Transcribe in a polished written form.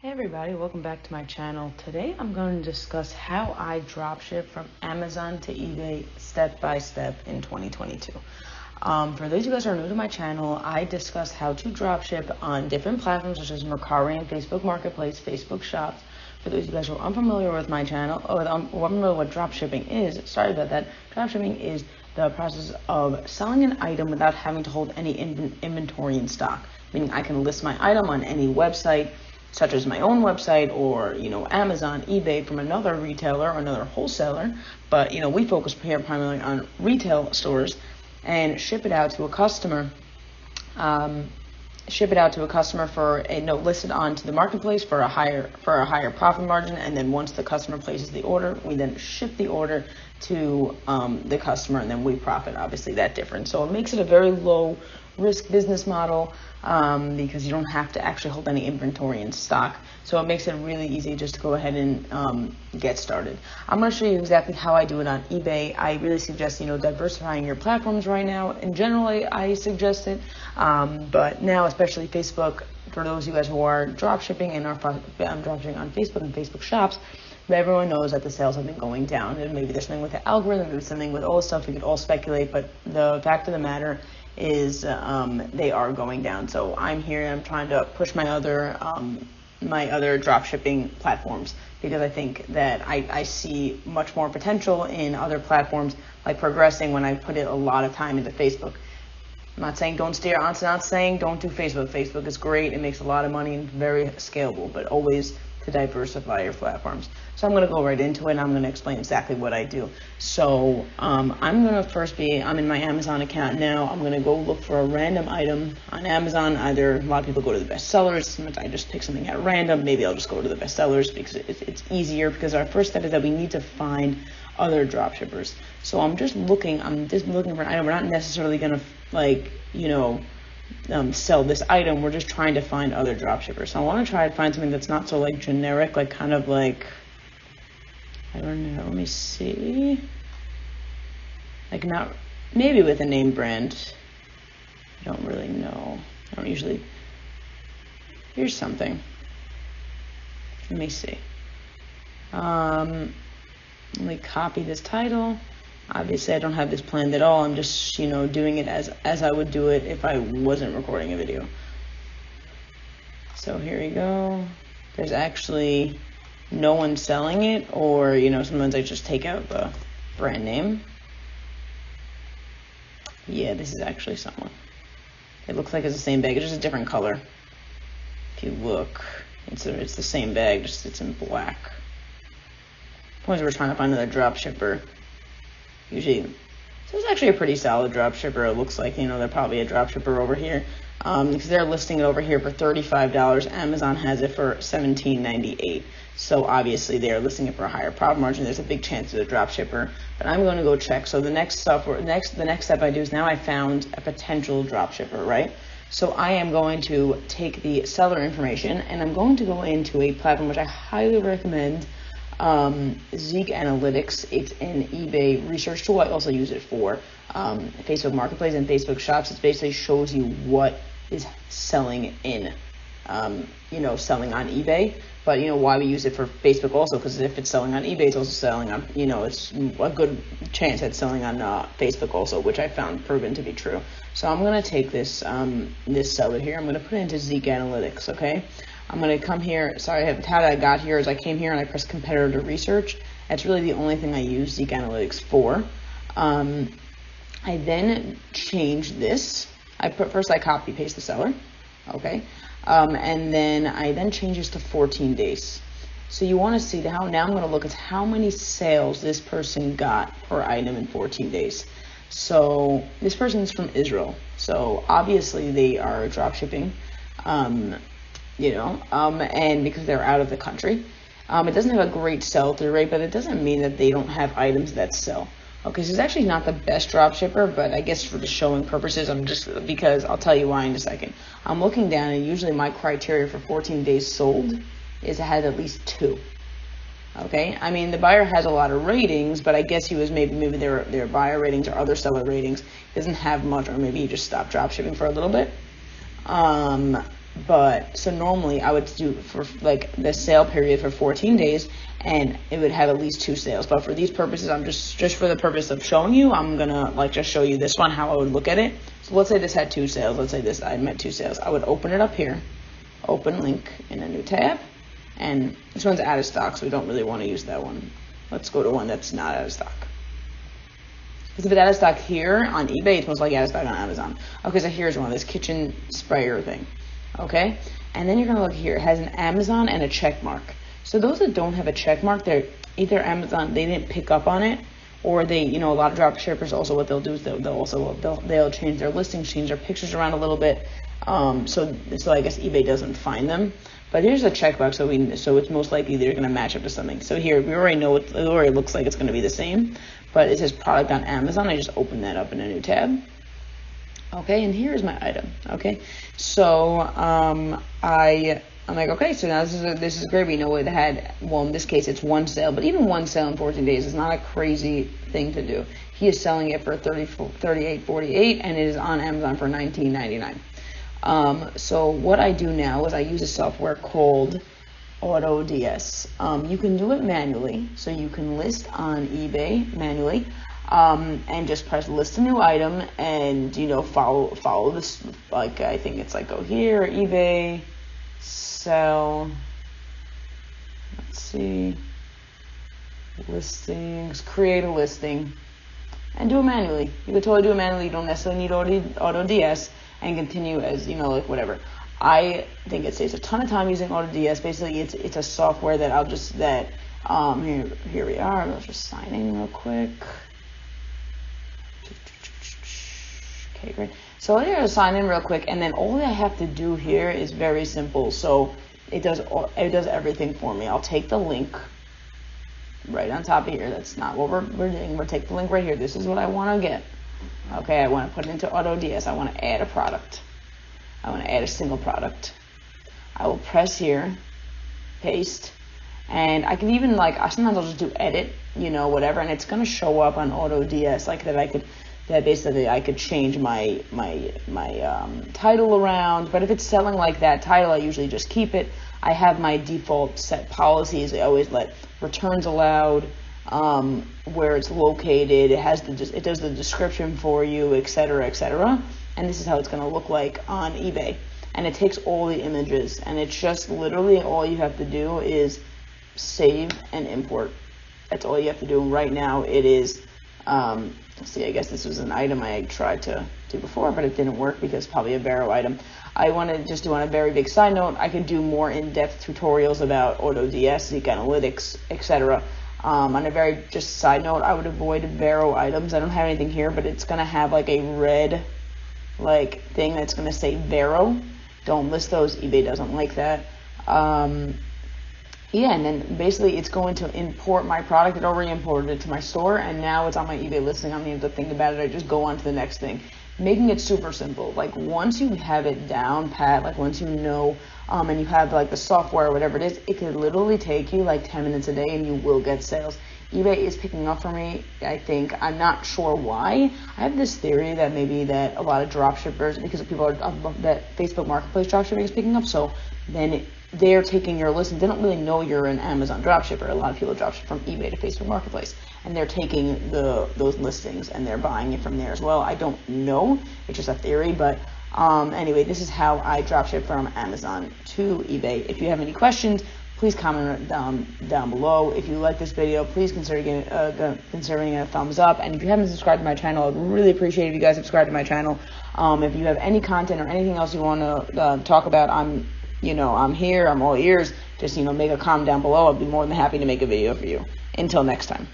Hey everybody, welcome back to my channel. Today I'm going to discuss how I dropship from Amazon to eBay step by step in 2022. For those of you guys who are new to my channel, I discuss how to dropship on different platforms such as Mercari and Facebook Marketplace, Facebook Shops. For those of you guys who are unfamiliar with my channel, or unfamiliar with what dropshipping is, sorry about that. Dropshipping is the process of selling an item without having to hold any inventory in stock. Meaning I can list my item on any website, such as my own website or, Amazon, eBay from another retailer or another wholesaler. But, we focus here primarily on retail stores and ship it out to a customer. For a note listed onto the marketplace for a higher profit margin. And then once the customer places the order, we then ship the order to the customer, and then we profit obviously that difference. So it makes it a very low risk business model because you don't have to actually hold any inventory in stock. So it makes it really easy just to go ahead and get started. I'm going to show you exactly how I do it on eBay. I really suggest diversifying your platforms right now. In general, I suggest it, but now especially Facebook. For those of you guys who are dropshipping and are dropshipping on Facebook and Facebook Shops, everyone knows that the sales have been going down. And maybe there's something with the algorithm, maybe something with all this stuff. We could all speculate, but the fact of the matter is they are going down. So I'm here and I'm trying to push my other dropshipping platforms, because I think that I see much more potential in other platforms like progressing when I put in a lot of time into Facebook. I'm not saying don't steer. I'm not saying don't do Facebook. Facebook is great. It makes a lot of money and very scalable, but always to diversify your platforms. So I'm going to go right into it and I'm going to explain exactly what I do. So I'm in my Amazon account now. I'm going to go look for a random item on Amazon. Either a lot of people go to the best sellers. Sometimes I just pick something at random. Maybe I'll just go to the best sellers because it's easier, because our first step is that we need to find other dropshippers. So I'm just looking for an item. We're not necessarily going to sell this item. We're just trying to find other dropshippers. So I want to try to find something that's not so generic, I don't know, let me see, not maybe with a name brand. I don't really know. I don't usually. Here's something. Let me see. Let me copy this title. Obviously, I don't have this planned at all. I'm just, doing it as I would do it if I wasn't recording a video. So here we go. There's actually no one selling it, or, sometimes I just take out the brand name. Yeah, this is actually someone. It looks like it's the same bag. It's just a different color. If you look, it's the same bag, just it's in black. Point is, we're trying to find another drop shipper. Usually, so it's actually a pretty solid drop shipper. It looks like, they're probably a drop shipper over here, because they're listing it over here for $35. Amazon has it for $17.98. So obviously they're listing it for a higher profit margin. There's a big chance it's a drop shipper, but I'm going to go check. So the next step I do is now I found a potential drop shipper, right? So I am going to take the seller information and I'm going to go into a platform which I highly recommend. Zeek Analytics. It's an eBay research tool. I also use it for Facebook Marketplace and Facebook Shops. It basically shows you what is selling in, selling on eBay. But why we use it for Facebook also, because if it's selling on eBay, it's also selling on, it's a good chance at selling on Facebook also, which I found proven to be true. So I'm going to take this this seller here. I'm going to put it into Zeek Analytics. Okay. I'm going to come here. Sorry, how I got here is I came here and I pressed competitor research. That's really the only thing I use Zeek Analytics for. I then change this. First I copy paste the seller. Okay. And then I change this to 14 days. So you want to see now I'm going to look at how many sales this person got per item in 14 days. So this person is from Israel. So obviously they are drop shipping. And because they're out of the country, it doesn't have a great sell-through rate, but it doesn't mean that they don't have items that sell. Okay, so it's actually not the best drop shipper, but I guess for the showing purposes, because I'll tell you why in a second. I'm looking down, and usually my criteria for 14 days sold is it has at least 2. Okay, I mean the buyer has a lot of ratings, but I guess he was maybe their buyer ratings or other seller ratings. He doesn't have much, or maybe he just stopped drop shipping for a little bit. But so normally I would do for like the sale period for 14 days, and it would have at least 2 sales. But for these purposes, I'm just for the purpose of showing you, I'm gonna like just show you this one, how I would look at it. So let's say this had 2 sales. Let's say this item had 2 sales. I would open it up here, open link in a new tab, and this one's out of stock, so we don't really want to use that one. Let's go to one that's not out of stock. Because if it's out of stock here on eBay, it's most likely out of stock on Amazon. Okay, so here's one, this kitchen sprayer thing. Okay, and then you're gonna look here. It has an Amazon and a check mark. So those that don't have a check mark, they're either Amazon, they didn't pick up on it, or they, you know, a lot of drop shippers also what they'll do is they'll change their listings, change their pictures around a little bit. So I guess eBay doesn't find them. But here's a checkbox, so it's most likely they're gonna match up to something. So here we already know it already looks like it's gonna be the same, but it says product on Amazon. I just open that up in a new tab. Okay, and here's my item. Okay, so I'm like, okay, so now this is great. We know it had, well, in this case it's 1 sale, but even 1 sale in 14 days is not a crazy thing to do. He is selling it for $38.48, and it is on Amazon for $19.99. So what I do now is I use a software called AutoDS. You can do it manually, so you can list on eBay manually. And just press list a new item, and you know, follow this, like I think it's like go here, eBay, sell, let's see, listings, create a listing, and do it manually. You can totally do it manually. You don't necessarily need AutoDS, and continue as, you know, like whatever. I think it saves a ton of time using AutoDS. Basically, it's a software that here we are. Let's just sign in real quick. Okay, great. So I'm gonna sign in real quick, and then all I have to do here is very simple. So it does everything for me. I'll take the link right on top of here. That's not what we're doing. We'll take the link right here. This is what I want to get. Okay, I want to put it into AutoDS. I want to add a product. I want to add a single product. I will press here, paste, and I can even sometimes I'll just do edit, you know, whatever, and it's gonna show up on AutoDS like that. Basically I could change my title around, but if it's selling like that title, I usually just keep it. I have my default set policies. I always let returns allowed, where it's located. It does the description for you, etc., etc. And this is how it's going to look like on eBay. And it takes all the images, and it's just literally all you have to do is save and import. That's all you have to do. Right now it is. Let's see, I guess this was an item I tried to do before, but it didn't work because it's probably a Vero item. I want to just do on a very big side note, I could do more in-depth tutorials about AutoDS, Seek Analytics, etc. On a very just side note, I would avoid Vero items. I don't have anything here, but it's going to have like a red thing that's going to say Vero. Don't list those. eBay doesn't like that. Yeah, and then basically it's going to import my product. It already imported it to my store, and now it's on my eBay listing. I don't even have to think about it. I just go on to the next thing. Making it super simple. Like once you have it down pat, like once you know, and you have like the software or whatever it is, it could literally take you like 10 minutes a day and you will get sales. eBay is picking up for me, I think. I'm not sure why. I have this theory that maybe that a lot of drop shippers, because people are, that Facebook Marketplace drop shipping is picking up, so then they're taking your list, and they don't really know you're an Amazon dropshipper. A lot of people dropship from eBay to Facebook Marketplace, and they're taking those listings and they're buying it from there as well. I don't know. It's just a theory, but anyway, this is how I dropship from Amazon to eBay. If you have any questions, please comment down below. If you like this video, please consider giving it a thumbs up. And if you haven't subscribed to my channel, I'd really appreciate it if you guys subscribe to my channel. If you have any content or anything else you want to talk about, I'm here. I'm all ears. Just make a comment down below. I'll be more than happy to make a video for you. Until next time.